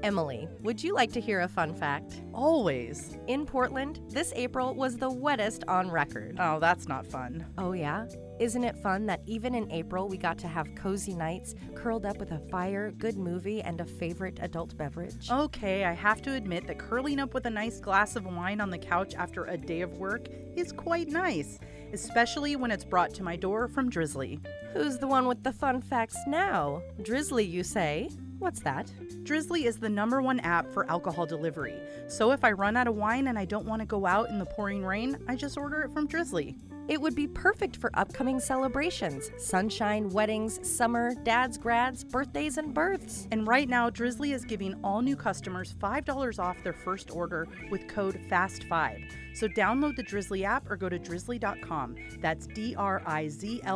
Emily, would you like to hear a fun fact? Always. In Portland, this April was the wettest on record. Oh, that's not fun. Oh yeah? Isn't it fun that even in April we got to have cozy nights, curled up with a fire, good movie, and a favorite adult beverage? Okay, I have to admit that curling up with a nice glass of wine on the couch after a day of work is quite nice, especially when it's brought to my door from Drizzly. Who's the one with the fun facts now? Drizzly, you say? What's that? Drizzly is the #1 app for alcohol delivery. So if I run out of wine and I don't want to go out in the pouring rain, I just order it from Drizzly. It would be perfect for upcoming celebrations, sunshine, weddings, summer, dads, grads, birthdays, and births. And right now, Drizzly is giving all new customers $5 off their first order with code FAST5. So download the Drizzly app or go to drizzly.com. That's DRIZLY.com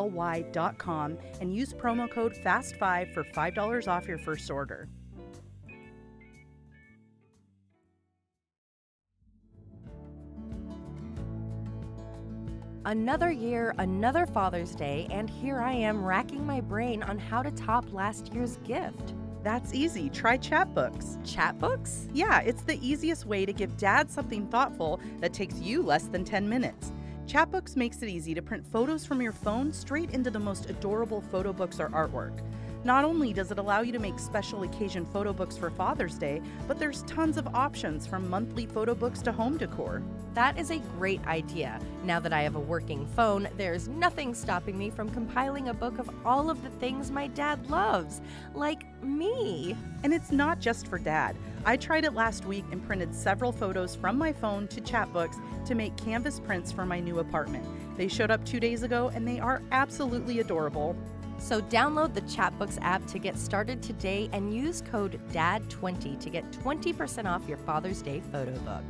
and use promo code FAST5 for $5 off your first order. Another year, another Father's Day, and here I am racking my brain on how to top last year's gift. That's easy. Try Chatbooks. Chatbooks? Yeah, it's the easiest way to give dad something thoughtful that takes you less than 10 minutes. Chatbooks makes it easy to print photos from your phone straight into the most adorable photo books or artwork. Not only does it allow you to make special occasion photo books for Father's Day, but there's tons of options from monthly photo books to home decor. That is a great idea. Now that I have a working phone, there's nothing stopping me from compiling a book of all of the things my dad loves, like me. And it's not just for dad. I tried it last week and printed several photos from my phone to Chatbooks to make canvas prints for my new apartment. They showed up 2 days ago and they are absolutely adorable. So download the Chatbooks app to get started today and use code DAD20 to get 20% off your Father's Day photo book.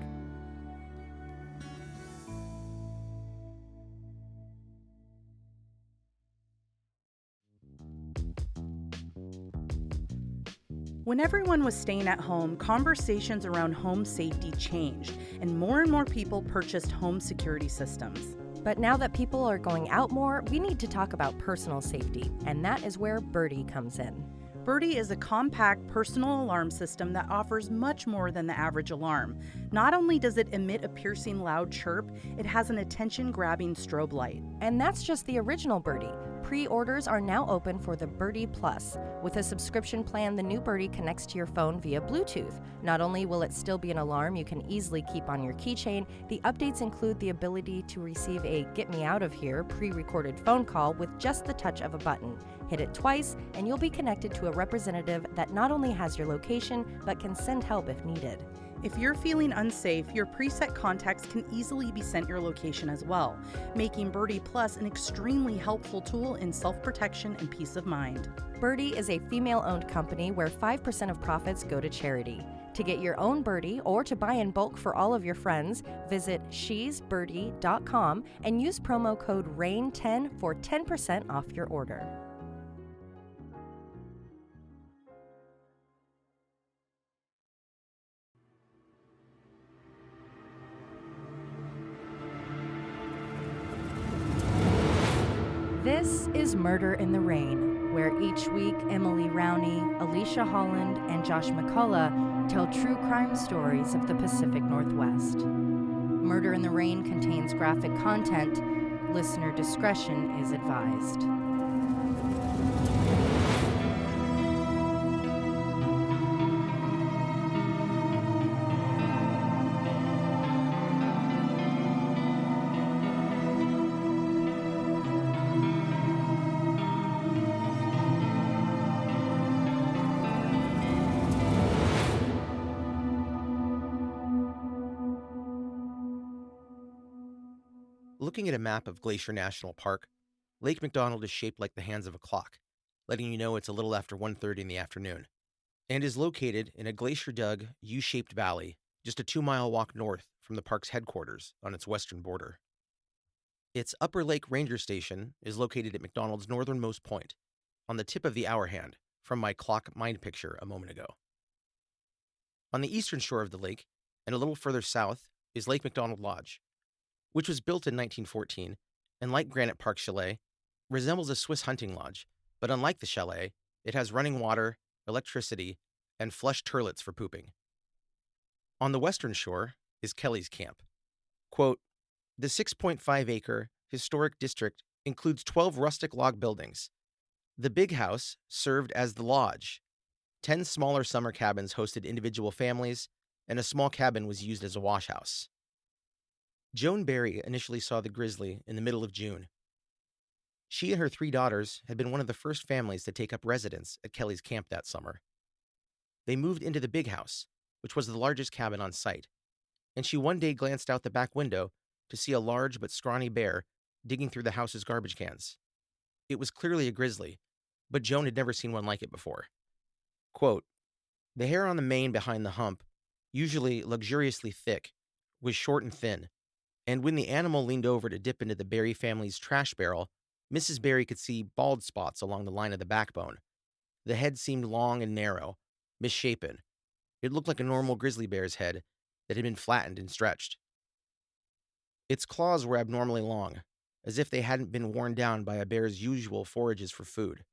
When everyone was staying at home, conversations around home safety changed, and more people purchased home security systems. But now that people are going out more, we need to talk about personal safety, and that is where Birdie comes in. Birdie is a compact personal alarm system that offers much more than the average alarm. Not only does it emit a piercing loud chirp, it has an attention-grabbing strobe light. And that's just the original Birdie. Pre-orders are now open for the Birdie Plus. With a subscription plan, the new Birdie connects to your phone via Bluetooth. Not only will it still be an alarm you can easily keep on your keychain, the updates include the ability to receive a "Get Me Out of Here" pre-recorded phone call with just the touch of a button. Hit it twice, and you'll be connected to a representative that not only has your location, but can send help if needed. If you're feeling unsafe, your preset contacts can easily be sent your location as well, making Birdie Plus an extremely helpful tool in self-protection and peace of mind. Birdie is a female-owned company where 5% of profits go to charity. To get your own Birdie or to buy in bulk for all of your friends, visit shesbirdie.com and use promo code RAIN10 for 10% off your order. This is Murder in the Rain, where each week Emily Rowney, Alicia Holland, and Josh McCullough tell true crime stories of the Pacific Northwest. Murder in the Rain contains graphic content. Listener discretion is advised. Looking at a map of Glacier National Park, Lake McDonald is shaped like the hands of a clock, letting you know it's a little after 1:30 in the afternoon, and is located in a glacier-dug, U-shaped valley just a 2-mile walk north from the park's headquarters on its western border. Its Upper Lake Ranger Station is located at McDonald's northernmost point, on the tip of the hour hand from my clock mind picture a moment ago. On the eastern shore of the lake, and a little further south, is Lake McDonald Lodge, which was built in 1914, and like Granite Park Chalet, resembles a Swiss hunting lodge, but unlike the chalet, it has running water, electricity, and flush turlets for pooping. On the western shore is Kelly's Camp. Quote, the 6.5-acre historic district includes 12 rustic log buildings. The big house served as the lodge. 10 smaller summer cabins hosted individual families, and a small cabin was used as a wash house. Joan Barry initially saw the grizzly in the middle of June. She and her 3 daughters had been one of the first families to take up residence at Kelly's Camp that summer. They moved into the big house, which was the largest cabin on site, and she one day glanced out the back window to see a large but scrawny bear digging through the house's garbage cans. It was clearly a grizzly, but Joan had never seen one like it before. Quote, the hair on the mane behind the hump, usually luxuriously thick, was short and thin, and when the animal leaned over to dip into the Barry family's trash barrel, Mrs. Barry could see bald spots along the line of the backbone. The head seemed long and narrow, misshapen. It looked like a normal grizzly bear's head that had been flattened and stretched. Its claws were abnormally long, as if they hadn't been worn down by a bear's usual forages for food.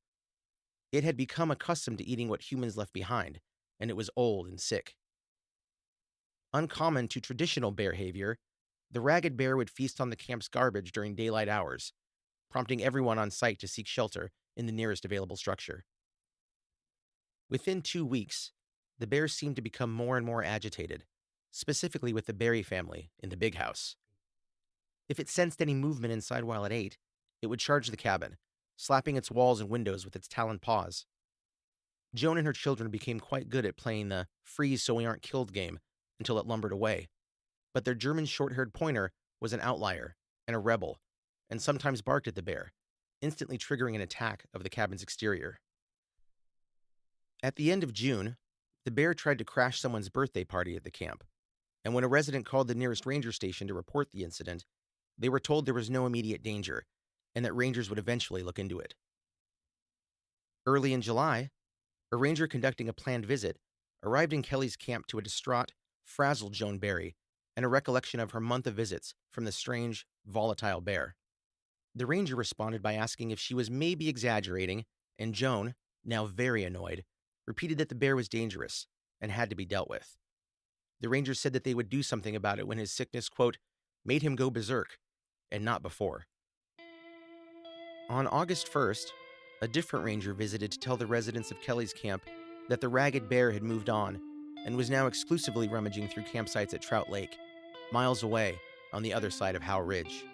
It had become accustomed to eating what humans left behind, and it was old and sick. Uncommon to traditional bear behavior, the ragged bear would feast on the camp's garbage during daylight hours, prompting everyone on site to seek shelter in the nearest available structure. Within 2 weeks, the bear seemed to become more and more agitated, specifically with the Barry family in the big house. If it sensed any movement inside while it ate, it would charge the cabin, slapping its walls and windows with its taloned paws. Joan and her children became quite good at playing the freeze so we aren't killed game until it lumbered away, but their German short-haired pointer was an outlier and a rebel, and sometimes barked at the bear, instantly triggering an attack of the cabin's exterior. At the end of June, the bear tried to crash someone's birthday party at the camp, and when a resident called the nearest ranger station to report the incident, they were told there was no immediate danger, and that rangers would eventually look into it. Early in July, a ranger conducting a planned visit arrived in Kelly's Camp to a distraught, frazzled Joan Barry and a recollection of her month of visits from the strange, volatile bear. The ranger responded by asking if she was maybe exaggerating, and Joan, now very annoyed, repeated that the bear was dangerous and had to be dealt with. The ranger said that they would do something about it when his sickness, quote, made him go berserk, and not before. On August 1st, a different ranger visited to tell the residents of Kelly's Camp that the ragged bear had moved on and was now exclusively rummaging through campsites at Trout Lake, miles away on the other side of Howe Ridge.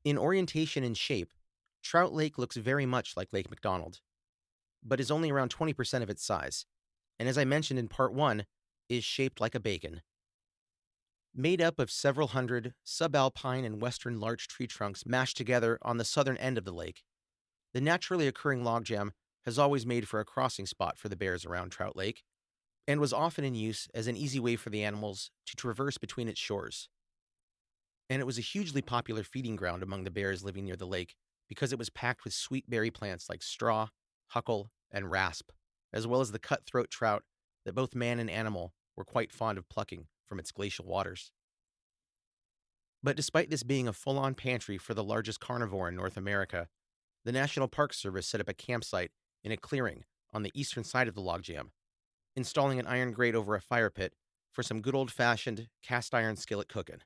In orientation and shape, Trout Lake looks very much like Lake McDonald, but is only around 20% of its size, and as I mentioned in Part 1, is shaped like a bacon. Made up of several hundred subalpine and western larch tree trunks mashed together on the southern end of the lake, the naturally occurring logjam has always made for a crossing spot for the bears around Trout Lake, and was often in use as an easy way for the animals to traverse between its shores. And it was a hugely popular feeding ground among the bears living near the lake because it was packed with sweet berry plants like straw, huckle, and rasp, as well as the cutthroat trout that both man and animal were quite fond of plucking from its glacial waters. But despite this being a full-on pantry for the largest carnivore in North America, the National Park Service set up a campsite in a clearing on the eastern side of the logjam, installing an iron grate over a fire pit for some good old-fashioned cast iron skillet cooking.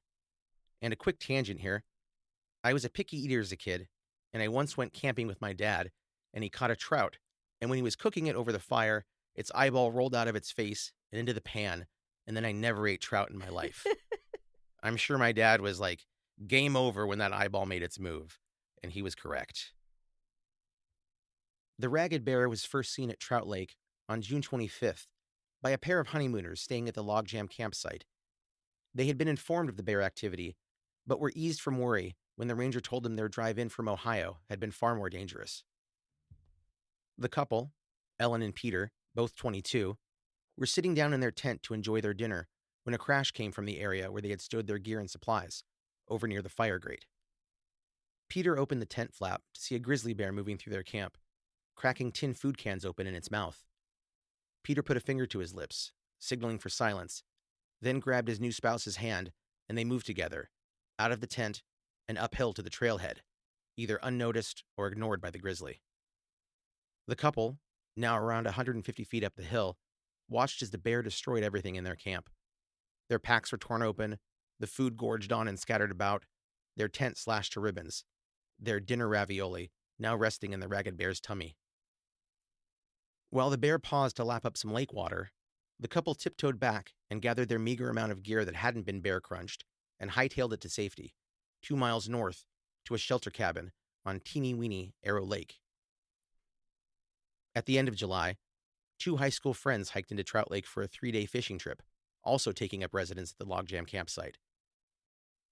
And a quick tangent here, I was a picky eater as a kid, and I once went camping with my dad, and he caught a trout, and when he was cooking it over the fire, its eyeball rolled out of its face and into the pan, and then I never ate trout in my life. I'm sure my dad was like, game over when that eyeball made its move, and he was correct. The ragged bear was first seen at Trout Lake on June 25th by a pair of honeymooners staying at the Logjam campsite. They had been informed of the bear activity, but were eased from worry when the ranger told them their drive in from Ohio had been far more dangerous. The couple, Ellen and Peter, both 22, were sitting down in their tent to enjoy their dinner when a crash came from the area where they had stowed their gear and supplies, over near the fire grate. Peter opened the tent flap to see a grizzly bear moving through their camp, cracking tin food cans open in its mouth. Peter put a finger to his lips, signaling for silence, then grabbed his new spouse's hand, and they moved together, out of the tent and uphill to the trailhead, either unnoticed or ignored by the grizzly. The couple, now around 150 feet up the hill, watched as the bear destroyed everything in their camp. Their packs were torn open, the food gorged on and scattered about, their tent slashed to ribbons, their dinner ravioli now resting in the ragged bear's tummy. While the bear paused to lap up some lake water, the couple tiptoed back and gathered their meager amount of gear that hadn't been bear crunched and hightailed it to safety, 2 miles north to a shelter cabin on teeny-weeny Arrow Lake. At the end of July, 2 high school friends hiked into Trout Lake for a 3-day fishing trip, also taking up residence at the Logjam campsite.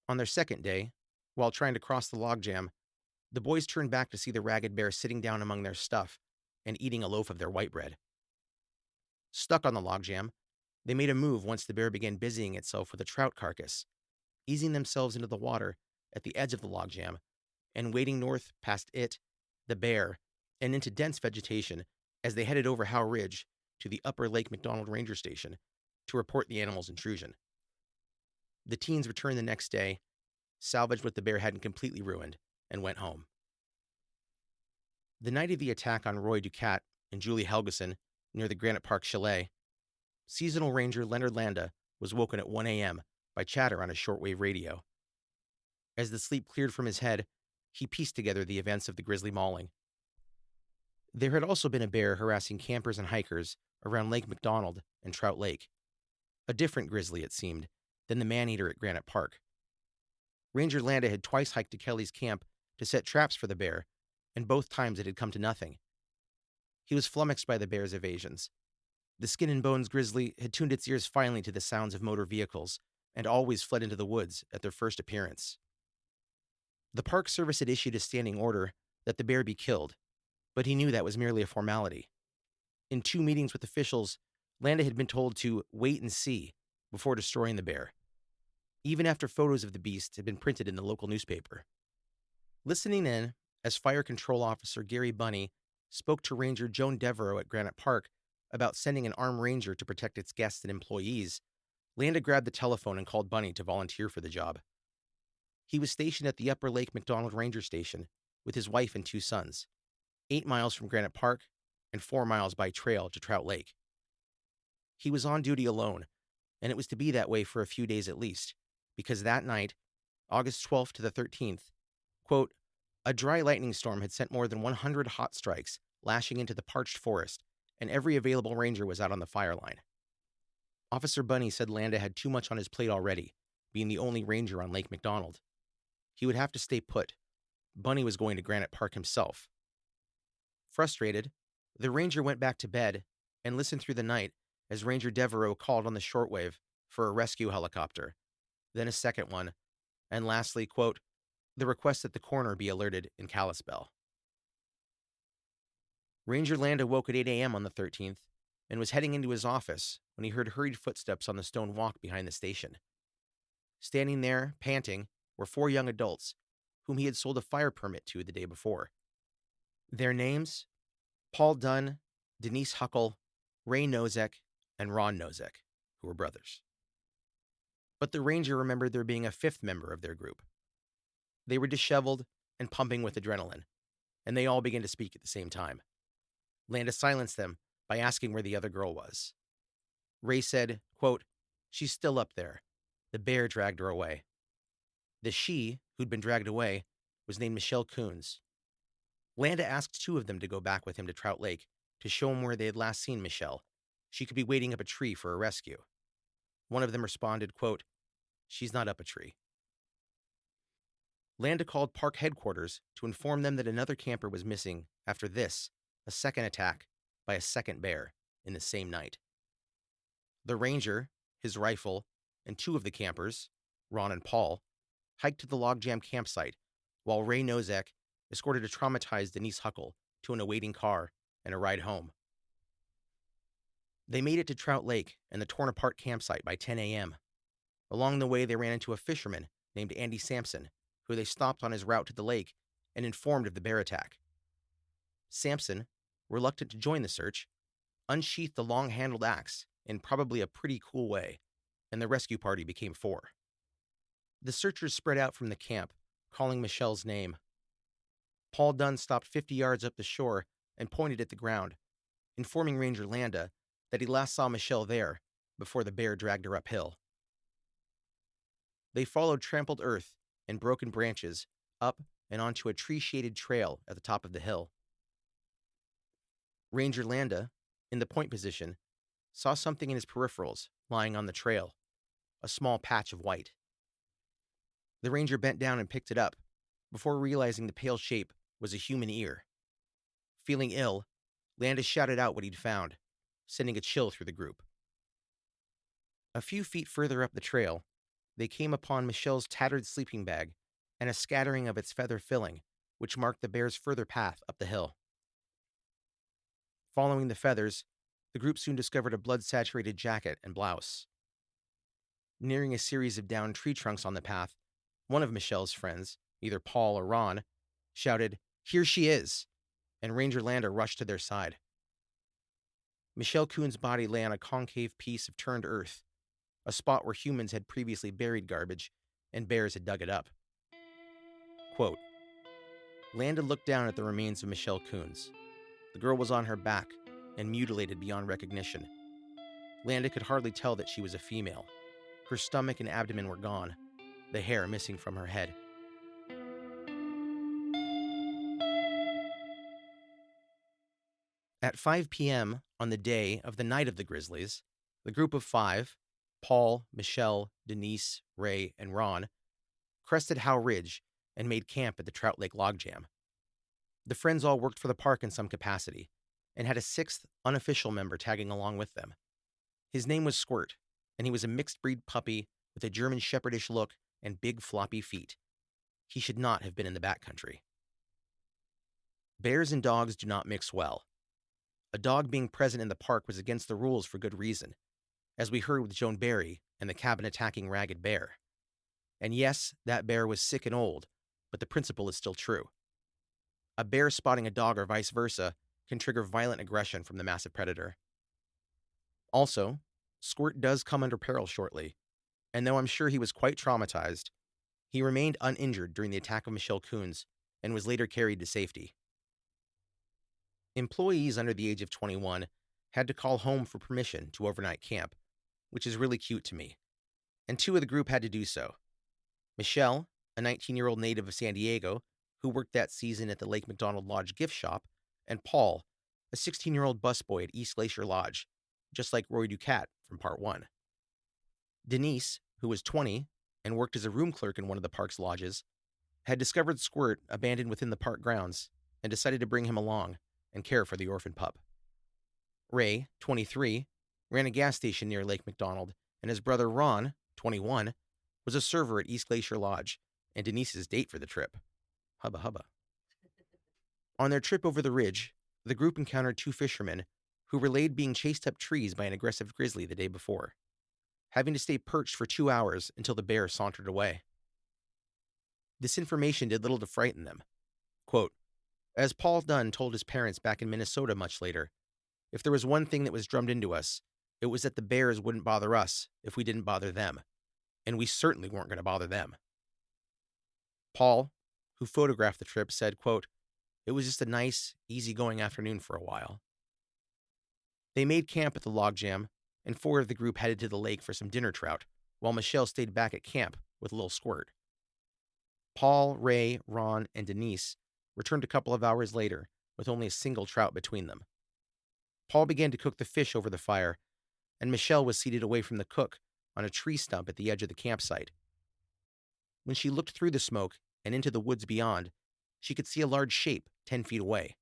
On their second day, while trying to cross the Logjam, the boys turned back to see the ragged bear sitting down among their stuff and eating a loaf of their white bread. Stuck on the Logjam, they made a move once the bear began busying itself with a trout carcass, easing themselves into the water at the edge of the Logjam and wading north past it, the bear, and into dense vegetation as they headed over Howe Ridge to the upper Lake McDonald Ranger Station to report the animal's intrusion. The teens returned the next day, salvaged what the bear hadn't completely ruined, and went home. The night of the attack on Roy Ducat and Julie Helgeson near the Granite Park Chalet, seasonal ranger Leonard Landa was woken at 1 a.m. by chatter on his shortwave radio. As the sleep cleared from his head, he pieced together the events of the grizzly mauling. There had also been a bear harassing campers and hikers around Lake McDonald and Trout Lake. A different grizzly, it seemed, than the man-eater at Granite Park. Ranger Landa had twice hiked to Kelly's camp to set traps for the bear, and both times it had come to nothing. He was flummoxed by the bear's evasions. The skin and bones grizzly had tuned its ears finely to the sounds of motor vehicles and always fled into the woods at their first appearance. The Park Service had issued a standing order that the bear be killed, but he knew that was merely a formality. In 2 meetings with officials, Landa had been told to wait and see before destroying the bear, even after photos of the beast had been printed in the local newspaper. Listening in, as Fire Control Officer Gary Bunny spoke to Ranger Joan Devereaux at Granite Park about sending an armed ranger to protect its guests and employees, Landa grabbed the telephone and called Bunny to volunteer for the job. He was stationed at the Upper Lake McDonald Ranger Station with his wife and 2 sons, 8 miles from Granite Park and 4 miles by trail to Trout Lake. He was on duty alone, and it was to be that way for a few days at least, because that night, August 12th to the 13th, quote, a dry lightning storm had sent more than 100 hot strikes lashing into the parched forest, and every available ranger was out on the fire line. Officer Bunny said Landa had too much on his plate already, being the only ranger on Lake McDonald. He would have to stay put. Bunny was going to Granite Park himself. Frustrated, the ranger went back to bed and listened through the night as Ranger Devereaux called on the shortwave for a rescue helicopter, then a second one, and lastly, quote, the request that the coroner be alerted in Kalispell. Ranger Landa woke at 8 a.m. on the 13th and was heading into his office when he heard hurried footsteps on the stone walk behind the station. Standing there, panting, were 4 young adults whom he had sold a fire permit to the day before. Their names, Paul Dunn, Denise Huckle, Ray Nozek, and Ron Nozek, who were brothers. But the ranger remembered there being a 5th member of their group. They were disheveled and pumping with adrenaline, and they all began to speak at the same time. Landa silenced them by asking where the other girl was. Ray said, quote, she's still up there. The bear dragged her away. The she, who'd been dragged away, was named Michelle Coons. Landa asked 2 of them to go back with him to Trout Lake to show him where they had last seen Michelle. She could be waiting up a tree for a rescue. One of them responded, quote, she's not up a tree. Landa called park headquarters to inform them that another camper was missing after this, a second attack by a second bear in the same night. The ranger, his rifle, and 2 of the campers, Ron and Paul, hiked to the Logjam campsite, while Ray Nozek escorted a traumatized Denise Huckle to an awaiting car and a ride home. They made it to Trout Lake and the torn-apart campsite by 10 a.m. Along the way, they ran into a fisherman named Andy Sampson, who they stopped on his route to the lake and informed of the bear attack. Sampson, reluctant to join the search, unsheathed the long-handled axe in probably a pretty cool way, and the rescue party became 4. The searchers spread out from the camp, calling Michelle's name. Paul Dunn stopped 50 yards up the shore and pointed at the ground, informing Ranger Landa that he last saw Michelle there before the bear dragged her uphill. They followed trampled earth and broken branches up and onto a tree-shaded trail at the top of the hill. Ranger Landa, in the point position, saw something in his peripherals lying on the trail, a small patch of white. The ranger bent down and picked it up, before realizing the pale shape was a human ear. Feeling ill, Landa shouted out what he'd found, sending a chill through the group. A few feet further up the trail, they came upon Michelle's tattered sleeping bag and a scattering of its feather filling, which marked the bear's further path up the hill. Following the feathers, the group soon discovered a blood-saturated jacket and blouse. Nearing a series of downed tree trunks on the path, one of Michelle's friends, either Paul or Ron, shouted, "Here she is!" and Ranger Landa rushed to their side. Michelle Coon's body lay on a concave piece of turned earth, a spot where humans had previously buried garbage and bears had dug it up. Quote, Landa looked down at the remains of Michelle Coons. The girl was on her back and mutilated beyond recognition. Landa could hardly tell that she was a female. Her stomach and abdomen were gone, the hair missing from her head. At 5 p.m. on the day of the night of the Grizzlies, the group of five, Paul, Michelle, Denise, Ray, and Ron, crested Howe Ridge and made camp at the Trout Lake Logjam. The friends all worked for the park in some capacity, and had a sixth unofficial member tagging along with them. His name was Squirt, and he was a mixed-breed puppy with a German Shepherdish look and big floppy feet. He should not have been in the backcountry. Bears and dogs do not mix well. A dog being present in the park was against the rules for good reason, as we heard with Joan Barry and the cabin-attacking ragged bear. And yes, that bear was sick and old, but the principle is still true. A bear spotting a dog or vice versa can trigger violent aggression from the massive predator. Also, Squirt does come under peril shortly, and though I'm sure he was quite traumatized, he remained uninjured during the attack of Michelle Coons and was later carried to safety. Employees under the age of 21 had to call home for permission to overnight camp, which is really cute to me, and two of the group had to do so. Michelle, a 19-year-old native of San Diego, who worked that season at the Lake McDonald Lodge gift shop, and Paul, a 16-year-old busboy at East Glacier Lodge, just like Roy Ducat from Part 1. Denise, who was 20 and worked as a room clerk in one of the park's lodges, had discovered Squirt abandoned within the park grounds and decided to bring him along and care for the orphan pup. Ray, 23, ran a gas station near Lake McDonald, and his brother Ron, 21, was a server at East Glacier Lodge and Denise's date for the trip. Hubba hubba. On their trip over the ridge, the group encountered two fishermen who relayed being chased up trees by an aggressive grizzly the day before, having to stay perched for 2 hours until the bear sauntered away. This information did little to frighten them. Quote, as Paul Dunn told his parents back in Minnesota much later, if there was one thing that was drummed into us, it was that the bears wouldn't bother us if we didn't bother them, and we certainly weren't going to bother them. Paul, who photographed the trip, said, quote, it was just a nice, easygoing afternoon for a while. They made camp at the Logjam, and 4 of the group headed to the lake for some dinner trout, while Michelle stayed back at camp with little Squirt. Paul, Ray, Ron, and Denise returned a couple of hours later with only a single trout between them. Paul began to cook the fish over the fire, and Michelle was seated away from the cook on a tree stump at the edge of the campsite. When she looked through the smoke and into the woods beyond, she could see a large shape 10 feet away.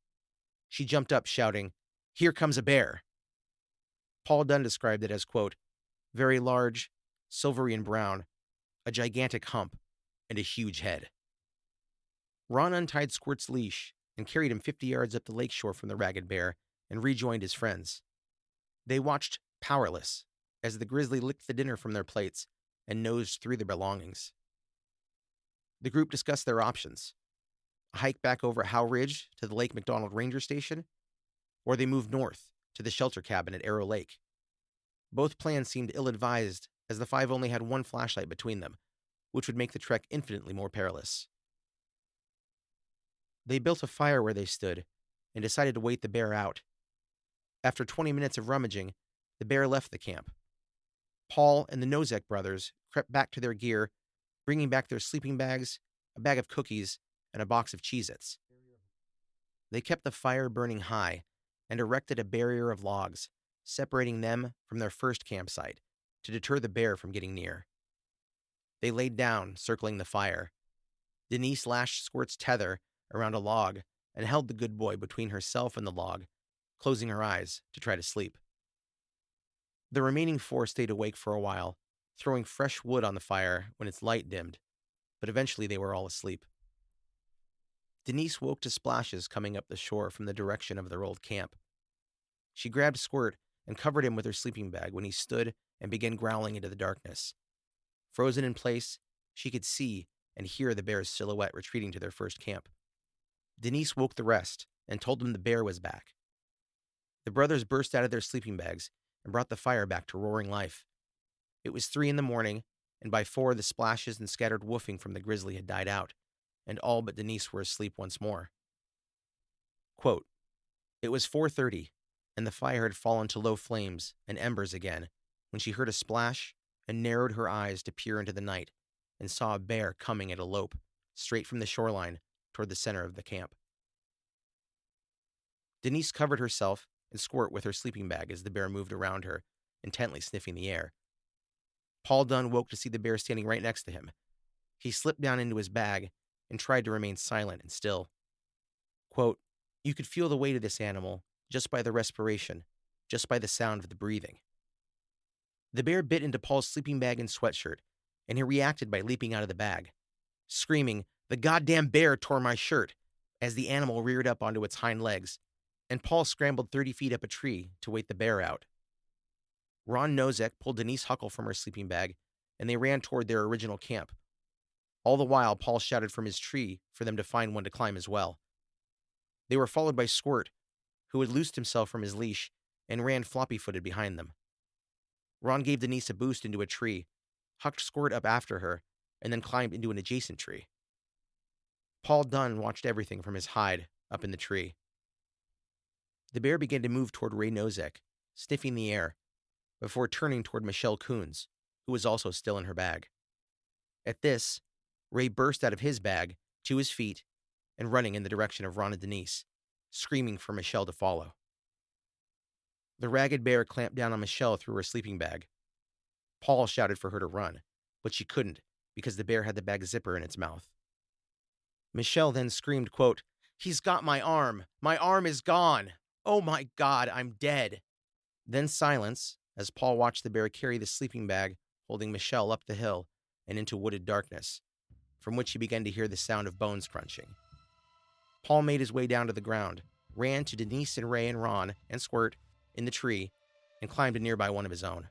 She jumped up, shouting, "Here comes a bear!" Paul Dunn described it as, quote, very large, silvery and brown, a gigantic hump, and a huge head. Ron untied Squirt's leash and carried him 50 yards up the lakeshore from the ragged bear and rejoined his friends. They watched, powerless, as the grizzly licked the dinner from their plates and nosed through their belongings. The group discussed their options: a hike back over Howe Ridge to the Lake McDonald Ranger Station, or they moved north to the shelter cabin at Arrow Lake. Both plans seemed ill-advised, as the 5 only had 1 flashlight between them, which would make the trek infinitely more perilous. They built a fire where they stood and decided to wait the bear out. After 20 minutes of rummaging, the bear left the camp. Paul and the Nozek brothers crept back to their gear, bringing back their sleeping bags, a bag of cookies, and a box of Cheez-Its. They kept the fire burning high and erected a barrier of logs, separating them from their first campsite to deter the bear from getting near. They laid down, circling the fire. Denise lashed Squirt's tether around a log and held the good boy between herself and the log, closing her eyes to try to sleep. The remaining four stayed awake for a while, throwing fresh wood on the fire when its light dimmed, but eventually they were all asleep. Denise woke to splashes coming up the shore from the direction of their old camp. She grabbed Squirt and covered him with her sleeping bag when he stood and began growling into the darkness. Frozen in place, she could see and hear the bear's silhouette retreating to their first camp. Denise woke the rest and told them the bear was back. The brothers burst out of their sleeping bags and brought the fire back to roaring life. It was 3 a.m, and by 4 the splashes and scattered woofing from the grizzly had died out, and all but Denise were asleep once more. Quote, "It was 4:30, and the fire had fallen to low flames and embers again when she heard a splash and narrowed her eyes to peer into the night and saw a bear coming at a lope, straight from the shoreline toward the center of the camp. Denise covered herself and Squirt with her sleeping bag as the bear moved around her, intently sniffing the air. Paul Dunn woke to see the bear standing right next to him. He slipped down into his bag and tried to remain silent and still. Quote, "You could feel the weight of this animal just by the respiration, just by the sound of the breathing." The bear bit into Paul's sleeping bag and sweatshirt, and he reacted by leaping out of the bag, screaming, "The goddamn bear tore my shirt," as the animal reared up onto its hind legs, and Paul scrambled 30 feet up a tree to wait the bear out. Ron Nozek pulled Denise Huckle from her sleeping bag, and they ran toward their original camp. All the while, Paul shouted from his tree for them to find one to climb as well. They were followed by Squirt, who had loosed himself from his leash and ran floppy-footed behind them. Ron gave Denise a boost into a tree, hucked Squirt up after her, and then climbed into an adjacent tree. Paul Dunn watched everything from his hide up in the tree. The bear began to move toward Ray Nozek, sniffing the air, before turning toward Michelle Coons, who was also still in her bag. At this, Ray burst out of his bag, to his feet, and running in the direction of Ron and Denise, screaming for Michelle to follow. The ragged bear clamped down on Michelle through her sleeping bag. Paul shouted for her to run, but she couldn't because the bear had the bag zipper in its mouth. Michelle then screamed, quote, "He's got my arm! My arm is gone! Oh my God, I'm dead!" Then silence as Paul watched the bear carry the sleeping bag holding Michelle up the hill and into wooded darkness, from which he began to hear the sound of bones crunching. Paul made his way down to the ground, ran to Denise and Ray and Ron and Squirt in the tree, and climbed a nearby one of his own.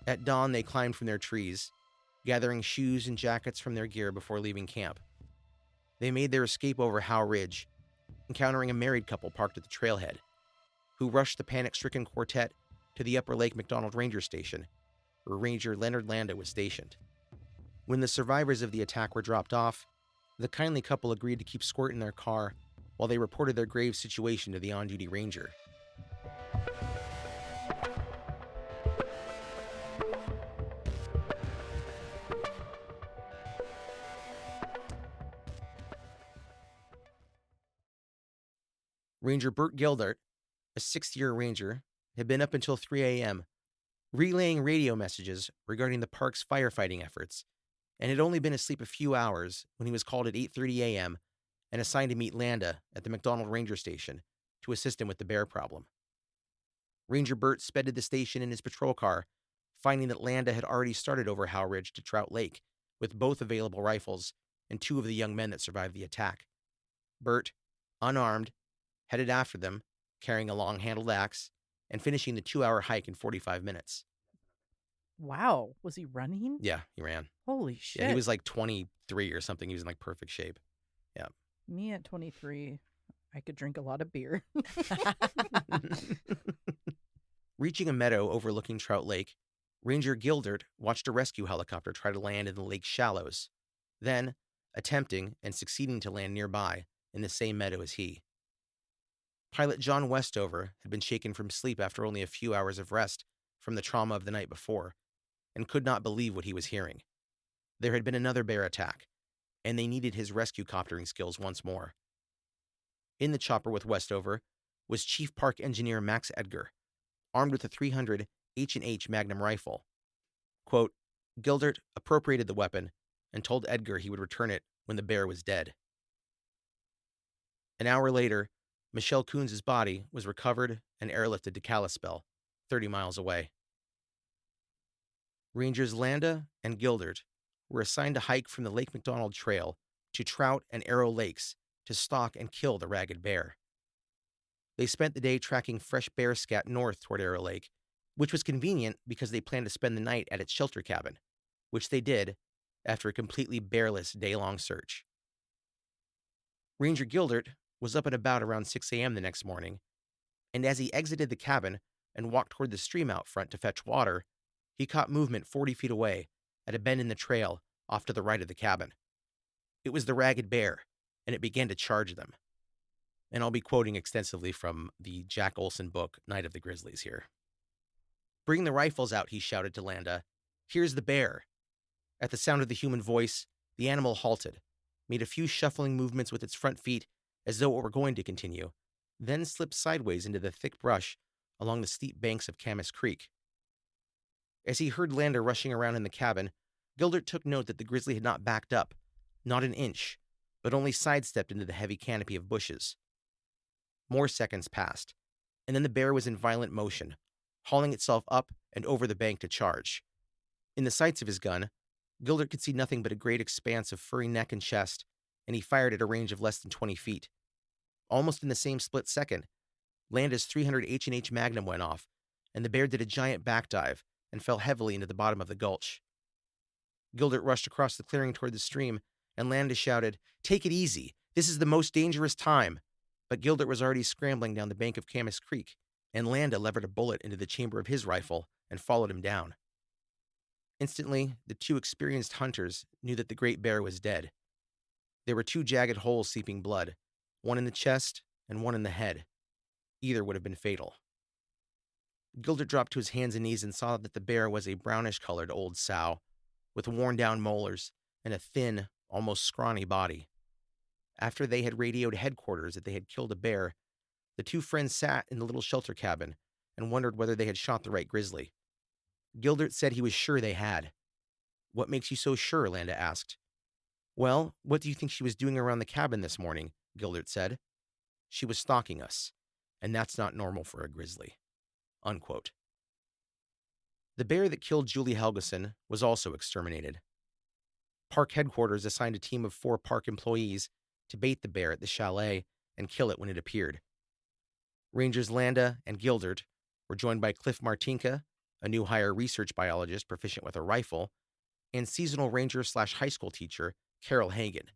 At dawn, they climbed from their trees, gathering shoes and jackets from their gear before leaving camp. They made their escape over Howe Ridge, encountering a married couple parked at the trailhead, who rushed the panic-stricken quartet to the Upper Lake McDonald Ranger Station, where Ranger Leonard Landa was stationed. When the survivors of the attack were dropped off, the kindly couple agreed to keep Squirt in their car while they reported their grave situation to the on-duty ranger. Ranger Bert Gildart, a 6th-year ranger, had been up until 3 a.m., relaying radio messages regarding the park's firefighting efforts, and had only been asleep a few hours when he was called at 8:30 a.m. and assigned to meet Landa at the McDonald Ranger Station to assist him with the bear problem. Ranger Bert sped to the station in his patrol car, finding that Landa had already started over Howe Ridge to Trout Lake with both available rifles and 2 of the young men that survived the attack. Bert, unarmed, headed after them, carrying a long-handled axe, and finishing the 2-hour hike in 45 minutes. Wow. Was he running? Yeah, he ran. Holy shit. Yeah, he was like 23 or something. He was in like perfect shape. Yeah. Me at 23, I could drink a lot of beer. Reaching a meadow overlooking Trout Lake, Ranger Gildart watched a rescue helicopter try to land in the lake's shallows. Then, attempting and succeeding to land nearby in the same meadow as he. Pilot John Westover had been shaken from sleep after only a few hours of rest from the trauma of the night before, and could not believe what he was hearing. There had been another bear attack, and they needed his rescue coptering skills once more. In the chopper with Westover was Chief Park Engineer Max Edgar, armed with a 300 H&H Magnum rifle. Quote, Gildert appropriated the weapon and told Edgar he would return it when the bear was dead. An hour later, Michelle Coons' body was recovered and airlifted to Kalispell, 30 miles away. Rangers Landa and Gildert were assigned to hike from the Lake McDonald Trail to Trout and Arrow Lakes to stalk and kill the ragged bear. They spent the day tracking fresh bear scat north toward Arrow Lake, which was convenient because they planned to spend the night at its shelter cabin, which they did after a completely bearless day-long search. Ranger Gildert was up and about around 6 a.m. the next morning, and as he exited the cabin and walked toward the stream out front to fetch water, he caught movement 40 feet away at a bend in the trail off to the right of the cabin. It was the ragged bear, and it began to charge them. And I'll be quoting extensively from the Jack Olson book, Night of the Grizzlies here. Bring the rifles out, he shouted to Landa. Here's the bear. At the sound of the human voice, the animal halted, made a few shuffling movements with its front feet as though it were going to continue, then slipped sideways into the thick brush along the steep banks of Camas Creek. As he heard Landa rushing around in the cabin, Gildert took note that the grizzly had not backed up, not an inch, but only sidestepped into the heavy canopy of bushes. More seconds passed, and then the bear was in violent motion, hauling itself up and over the bank to charge. In the sights of his gun, Gildert could see nothing but a great expanse of furry neck and chest, and he fired at a range of less than 20 feet. Almost in the same split second, Landa's 300 H&H Magnum went off, and the bear did a giant back dive and fell heavily into the bottom of the gulch. Gildert rushed across the clearing toward the stream, and Landa shouted, "Take it easy. This is the most dangerous time." But Gildert was already scrambling down the bank of Camas Creek, and Landa levered a bullet into the chamber of his rifle and followed him down. Instantly, the two experienced hunters knew that the great bear was dead. There were two jagged holes seeping blood, one in the chest and one in the head. Either would have been fatal. Gildert dropped to his hands and knees and saw that the bear was a brownish-colored old sow, with worn-down molars and a thin, almost scrawny body. After they had radioed headquarters that they had killed a bear, the two friends sat in the little shelter cabin and wondered whether they had shot the right grizzly. Gildert said he was sure they had. "What makes you so sure?" Landa asked. "Well, what do you think she was doing around the cabin this morning?" Gildert said. "She was stalking us, and that's not normal for a grizzly." Unquote. The bear that killed Julie Helgeson was also exterminated. Park headquarters assigned a team of 4 park employees to bait the bear at the chalet and kill it when it appeared. Rangers Landa and Gildert were joined by Cliff Martinka, a new hire research biologist proficient with a rifle, and seasonal ranger/high school teacher Carol Hagen.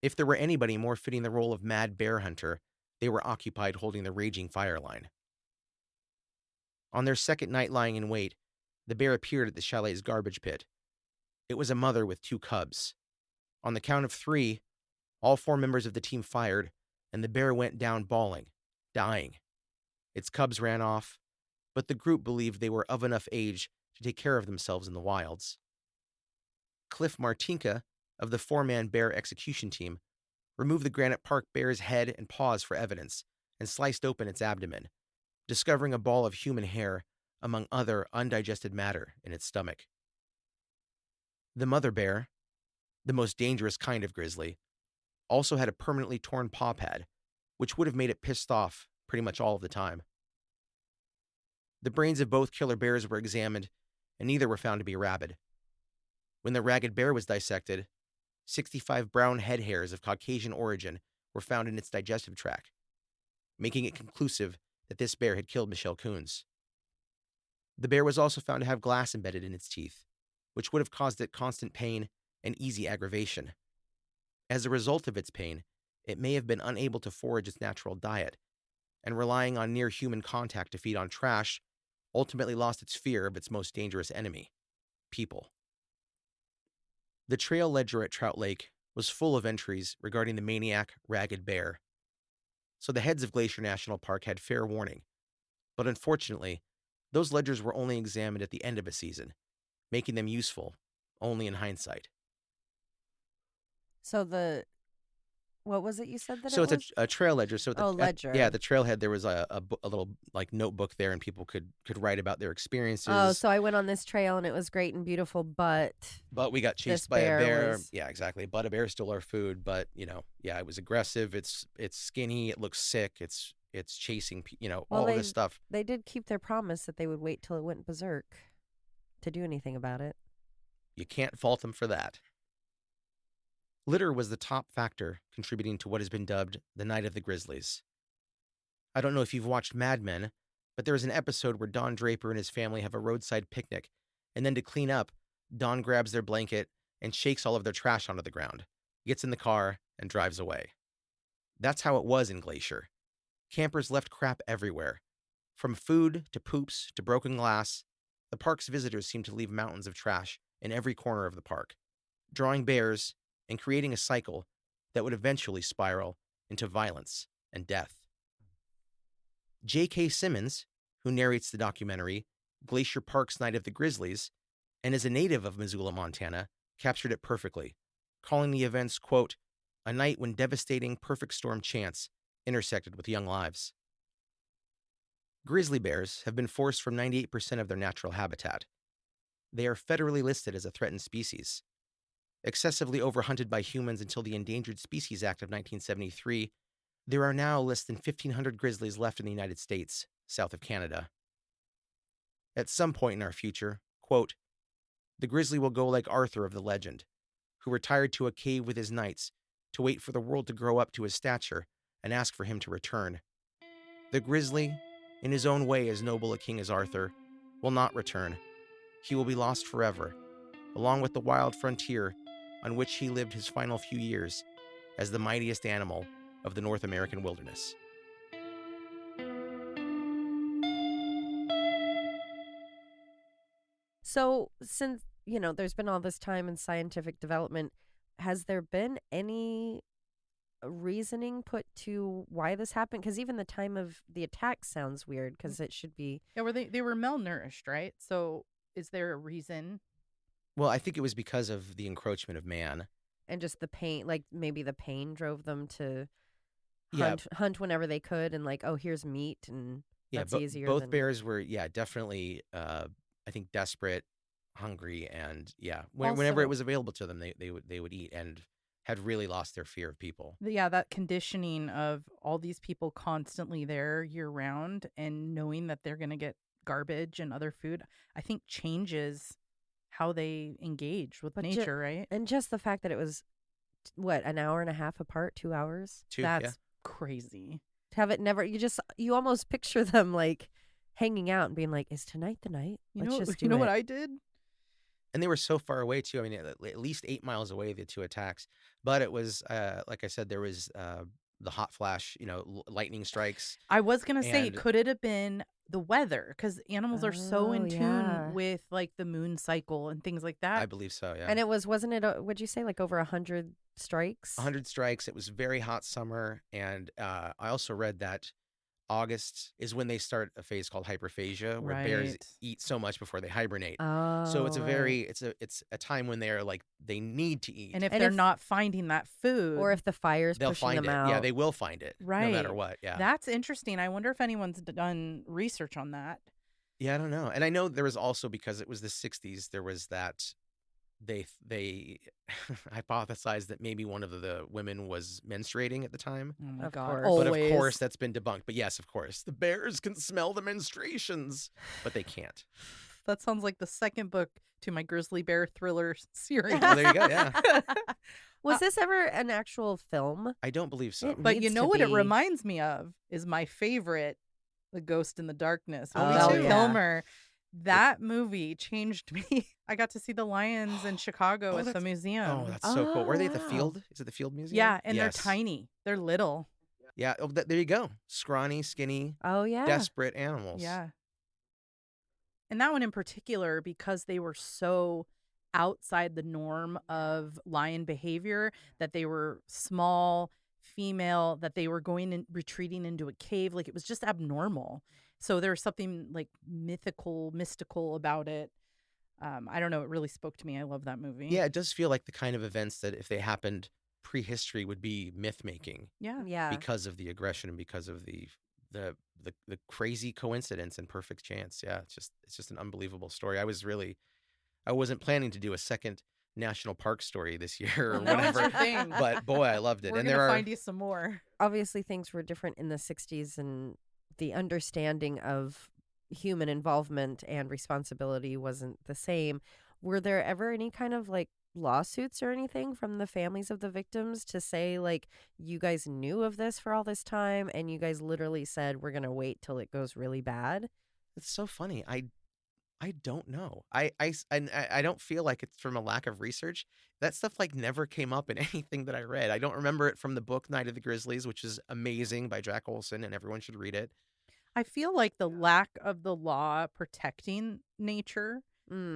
If there were anybody more fitting the role of mad bear hunter, they were occupied holding the raging fire line. On their second night lying in wait, the bear appeared at the chalet's garbage pit. It was a mother with 2 cubs. On the count of 3, all 4 members of the team fired, and the bear went down bawling, dying. Its cubs ran off, but the group believed they were of enough age to take care of themselves in the wilds. Cliff Martinka, of the 4-man bear execution team, removed the Granite Park bear's head and paws for evidence and sliced open its abdomen, discovering a ball of human hair among other undigested matter in its stomach. The mother bear, the most dangerous kind of grizzly, also had a permanently torn paw pad, which would have made it pissed off pretty much all of the time. The brains of both killer bears were examined, and neither were found to be rabid. When the ragged bear was dissected, 65 brown head hairs of Caucasian origin were found in its digestive tract, making it conclusive that this bear had killed Michelle Coons. The bear was also found to have glass embedded in its teeth, which would have caused it constant pain and easy aggravation. As a result of its pain, it may have been unable to forage its natural diet, and relying on near-human contact to feed on trash, ultimately lost its fear of its most dangerous enemy, people. The trail ledger at Trout Lake was full of entries regarding the maniac ragged bear. So the heads of Glacier National Park had fair warning. But unfortunately, those ledgers were only examined at the end of a season, making them useful only in hindsight. So what was it you said that So it it's was? a trail ledger. So Ledger. the trailhead, there was a little like notebook there, and people could write about their experiences. Oh, so I went on this trail and it was great and beautiful, but we got chased this by a bear. was- Yeah, exactly. But a bear stole our food. But yeah, it was aggressive. It's skinny. It looks sick. It's chasing. Well, all of this stuff. they did keep their promise that they would wait till it went berserk to do anything about it. You can't fault them for that. Litter was the top factor contributing to what has been dubbed the Night of the Grizzlies. I don't know if you've watched Mad Men, but there is an episode where Don Draper and his family have a roadside picnic, and then to clean up, Don grabs their blanket and shakes all of their trash onto the ground, gets in the car, and drives away. That's how it was in Glacier. Campers left crap everywhere. From food to poops to broken glass, the park's visitors seemed to leave mountains of trash in every corner of the park, drawing bears and creating a cycle that would eventually spiral into violence and death. J.K. Simmons, who narrates the documentary Glacier Park's Night of the Grizzlies, and is a native of Missoula, Montana, captured it perfectly, calling the events, quote, a night when devastating perfect storm chance intersected with young lives. Grizzly bears have been forced from 98% of their natural habitat. They are federally listed as a threatened species. Excessively overhunted by humans until the Endangered Species Act of 1973, there are now less than 1,500 grizzlies left in the United States, south of Canada. At some point in our future, quote, the grizzly will go like Arthur of the legend, who retired to a cave with his knights to wait for the world to grow up to his stature and ask for him to return. The grizzly, in his own way as noble a king as Arthur, will not return. He will be lost forever, along with the wild frontier on which he lived his final few years as the mightiest animal of the North American wilderness. So since, there's been all this time in scientific development, has there been any reasoning put to why this happened? Because even the time of the attack sounds weird because it should be. Yeah, they were malnourished, right? So is there a reason? Well, I think it was because of the encroachment of man. And just the pain, like maybe the pain drove them to Yeah. hunt whenever they could and like, oh, here's meat and Yeah, that's easier. both than... bears were, definitely, I think, desperate, hungry, and whenever it was available to them, they would eat and had really lost their fear of people. Yeah, that conditioning of all these people constantly there year round and knowing that they're going to get garbage and other food, I think changes how they engage with nature, right? And just the fact that it was, an hour and a half apart, 2 hours? That's crazy. To have it never, you almost picture them like hanging out and being like, is tonight the night? Let's just do you know it. what I did? And they were so far away, too. I mean, at least 8 miles away, the two attacks. But it was, like I said, there was the hot flash, lightning strikes. I was going to say, And- could it have been the weather? Because animals are so in tune yeah. with like the moon cycle and things like that. I believe so, yeah. And it wasn't it, what'd you say, like over 100 strikes? 100 strikes. It was very hot summer. And I also read that August is when they start a phase called hyperphagia, where bears Right. eat so much before they hibernate. Oh, So it's right. it's a time when they're like, they need to eat. And if And they're if- not finding that food, Or if the fire's They'll pushing find them it. out. Yeah, they will find it. No matter Right. what. Yeah. that's interesting. I wonder if anyone's done research on that. Yeah, I don't know. And I know there was also, because it was the 60s, there was that they hypothesized that maybe one of the women was menstruating at the time. Oh my Of God. course. But Always. of course, that's been debunked. But yes, of course, the bears can smell the menstruations, but they can't. That sounds like the second book to my grizzly bear thriller series. Well, there you go. Yeah. Was this ever an actual film? I don't believe so. It- But you needs know to what it be. reminds me of is my favorite, The Ghost in the Darkness. Oh, me Val too. Kilmer. That movie changed me. I got to see the lions in Chicago Oh, at the that's- museum. Oh, that's so cool. Were they at the wow. field? Is it the Field Museum? Yeah, and Yes. they're tiny. They're little. Yeah. Oh, there you go. Scrawny, skinny, Oh, yeah. desperate animals. Yeah. And that one in particular, because they were so outside the norm of lion behavior, that they were small, female, that they were going and retreating into a cave. Like, it was just abnormal. So there's something like mystical about it. I don't know. It really spoke to me. I love that movie. Yeah, it does feel like the kind of events that if they happened prehistory would be myth making Yeah. Yeah. because of the aggression and because of the crazy coincidence and perfect chance. Yeah, it's just an unbelievable story. I wasn't planning to do a second national park story this year or No, it's whatever, your thing. but boy, I loved it. We're And going there to are find you some more. Obviously, things were different in the 60s, and the understanding of human involvement and responsibility wasn't the same. Were there ever any kind of like lawsuits or anything from the families of the victims to say, like, you guys knew of this for all this time and you guys literally said, we're going to wait till it goes really bad? It's so funny. I don't know. I don't feel like it's from a lack of research. That stuff like never came up in anything that I read. I don't remember it from the book Night of the Grizzlies, which is amazing by Jack Olson, and everyone should read it. I feel like the lack of the law protecting nature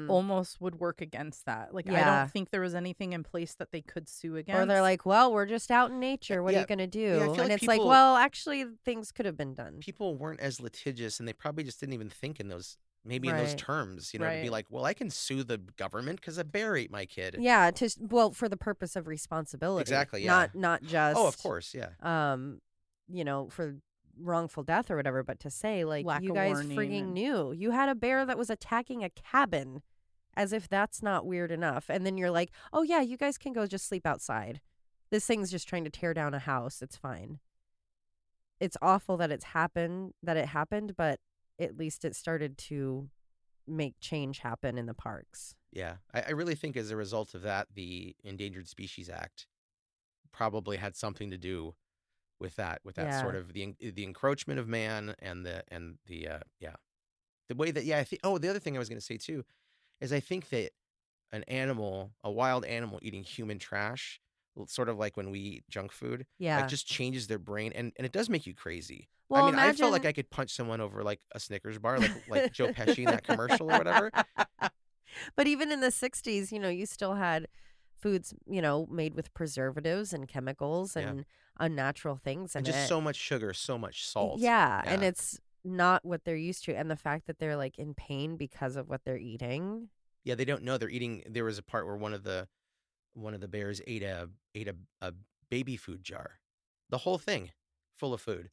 almost would work against that. Like, I Yeah. don't think there was anything in place that they could sue against. Or they're like, well, we're just out in nature. What are Yeah. you going to do? Yeah, I feel and like it's like, people- well, actually, things could have been done. People weren't as litigious, and they probably just didn't even think in those in those Right. terms. To be Right. like, well, I can sue the government because a bear ate my kid. Yeah, for the purpose of responsibility. Exactly, yeah. Not just Oh, of course, yeah. For wrongful death or whatever, but to say like Lack you of guys warning frigging and- knew. You had a bear that was attacking a cabin, as if that's not weird enough. And then you're like, "Oh yeah, you guys can go just sleep outside. This thing's just trying to tear down a house. It's fine." It's awful that it happened, but at least it started to make change happen in the parks. Yeah, I really think as a result of that, the Endangered Species Act probably had something to do with that Yeah. sort of the encroachment of man and the way that I think. Oh, the other thing I was going to say too is I think that a wild animal eating human trash, sort of like when we eat junk food, Yeah. like just changes their brain and it does make you crazy. Well, I mean, I felt like imagine- I could punch someone over like a Snickers bar, like Joe Pesci in that commercial or whatever. But even in the 60s, you still had foods, made with preservatives and chemicals Yeah. and unnatural things. And in just it. so much sugar, so much salt. Yeah, and Yeah. it's not what they're used to. And the fact that they're like in pain because of what they're eating. Yeah, they don't know they're eating. There was a part where one of the bears ate a baby food jar, the whole thing, full of food,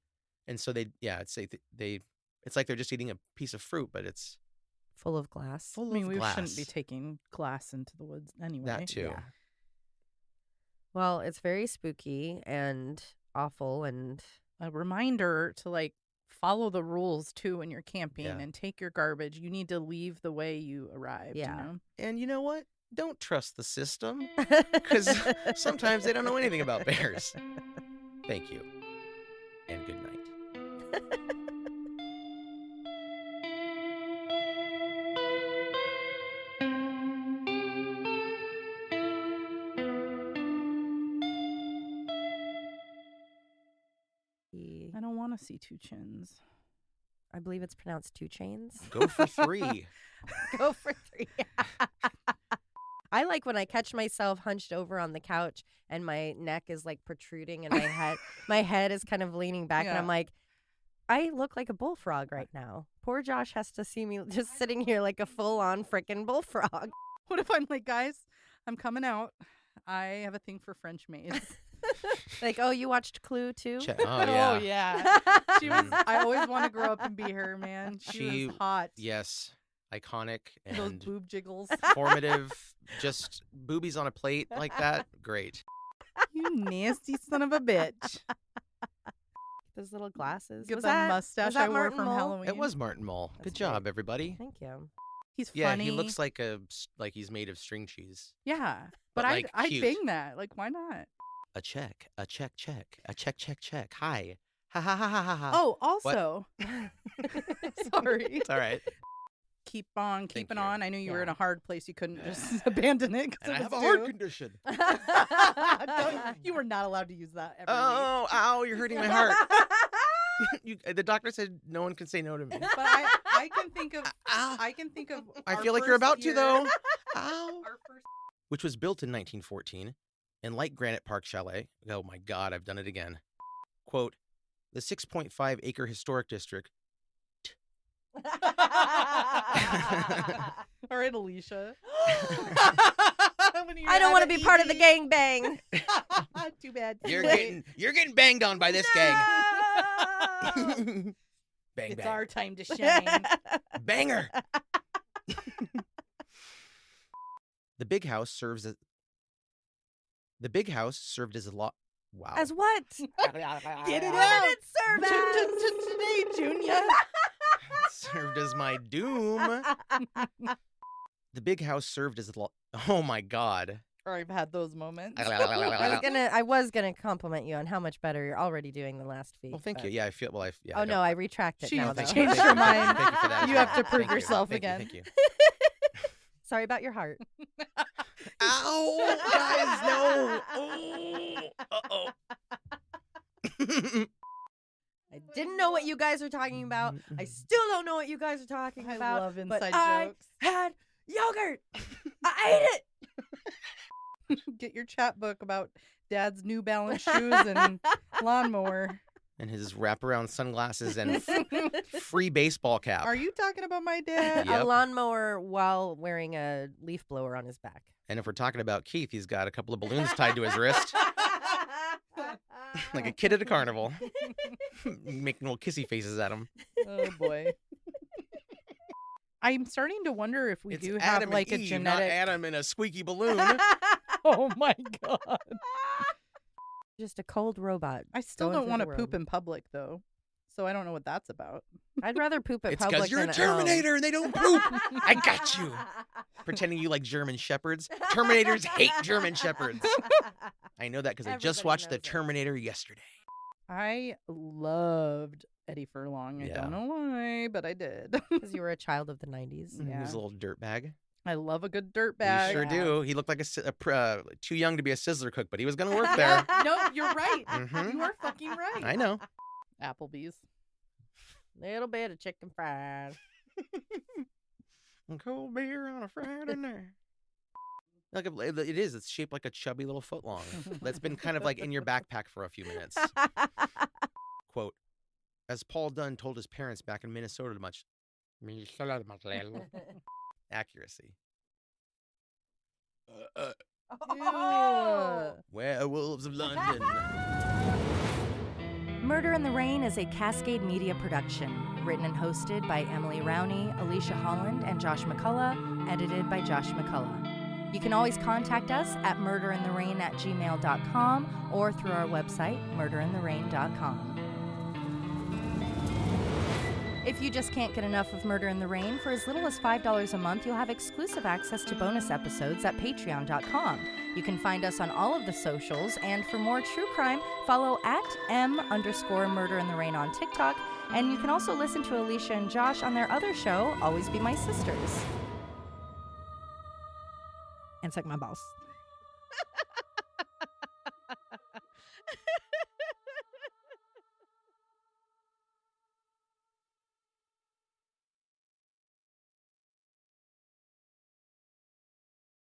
and so it's like they're just eating a piece of fruit, but it's Full of glass. full I mean, of we glass. shouldn't be taking glass into the woods anyway. That too. Yeah. Well, it's very spooky and awful, and A reminder to like follow the rules too when you're camping Yeah. and take your garbage. You need to leave the way you arrived. Yeah. You know? And you know what? Don't trust the system because sometimes they don't know anything about bears. Thank you, and good night. I don't want to see two chins. I believe it's pronounced two chains. Go for 3. Go for 3. I like when I catch myself hunched over on the couch and my neck is like protruding and my head is kind of leaning back and Yeah. I'm like, I look like a bullfrog right now. Poor Josh has to see me just sitting here like a full-on frickin' bullfrog. What if I'm like, guys, I'm coming out. I have a thing for French maids. Like, oh, you watched Clue too? Oh yeah. Oh yeah. She was. I always want to grow up and be her, man. She was hot. Yes, iconic Those and boob jiggles. formative. Just boobies on a plate like that. Great. You nasty son of a bitch. Those little glasses. Get Was that that mustache was that I wore Martin from Mull? Halloween. It was Martin Mull. That's Good job, great. everybody. Thank you. He's Yeah, funny. he looks like he's made of string cheese. Yeah, but, but like, I'd cute. bang that. Like, why not? A check. Hi. Ha ha ha ha ha ha. Oh, also, sorry. It's all right. Keep on keeping you. on. I knew you were in Yeah. a hard place. You couldn't just abandon it. 'cause And I it have a was heart due. condition. You were not allowed to use that ever. Oh, ow, you're hurting my heart. The doctor said no one can say no to me. But I can think of. Ah, I can think of. I our feel like you're first about to, year- though. Ow. Which was built in 1914 and like Granite Park Chalet, oh my God, I've done it again. Quote, the 6.5 acre historic district. All right, Alicia. I don't want to be part of the gangbang. Too bad. You're getting banged on by this gang. Bang, It's bang. our time to shine. Banger. The big house served as a lot. Wow. As what? Get it What out. did it serve as? Today, Junior. Served as my doom. The big house served as a lot. Oh my God. Or I've had those moments. I was gonna compliment you on how much better you're already doing the last feat. Well, thank but- you. Yeah, I feel well. Oh no, I retract it She now. changed though. Thank you. her mind. Thank you for that. as You well. have to prove Thank you. yourself Thank you. again. Thank you. Sorry about your heart. Ow, guys, no. Oh. Uh-oh. I didn't know what you guys were talking about. I still don't know what you guys are talking I about. love but inside I jokes. had yogurt. I ate it. Get your chat book about Dad's New Balance shoes and lawnmower. And his wraparound sunglasses and free baseball cap. Are you talking about my dad? Yep. A lawnmower while wearing a leaf blower on his back. And if we're talking about Keith, he's got a couple of balloons tied to his wrist, like a kid at a carnival, making little kissy faces at him. Oh boy. I'm starting to wonder if we It's do Adam have like and a Eve, genetic. not Adam in a squeaky balloon. Oh my god. Just a cold robot. I still going don't through want the to world. poop in public though. So I don't know what that's about. I'd rather poop at It's public because you're a than at home. Terminator and they don't poop. I got you. Pretending you like German Shepherds. Terminators hate German Shepherds. I know that because I just Everybody watched The knows it. Terminator yesterday. I loved Eddie Furlong. I Yeah. don't know why, but I did. Because you were a child of the 90s. He Yeah. was a little dirtbag. I love a good dirt You bag. sure do. He looked like too young to be a sizzler cook, but he was going to work there. No, you're right. Mhm. You are fucking right. I know. Applebee's. Little bit of chicken fried. And cold beer on a Friday night. Like it is. It's shaped like a chubby little footlong. That's been kind of like in your backpack for a few minutes. Quote, as Paul Dunn told his parents back in Minnesota much. Accuracy. Ew. Werewolves of London. Murder in the Rain is a Cascade Media production, written and hosted by Emily Rowney, Alicia Holland, and Josh McCullough, edited by Josh McCullough. You can always contact us at murderintherain@gmail.com or through our website, murderintherain.com. If you just can't get enough of Murder in the Rain, for as little as $5 a month, you'll have exclusive access to bonus episodes at patreon.com. You can find us on all of the socials, and for more true crime, follow at @M_Murder in the Rain on TikTok, and you can also listen to Alicia and Josh on their other show, Always Be My Sisters. And suck my balls.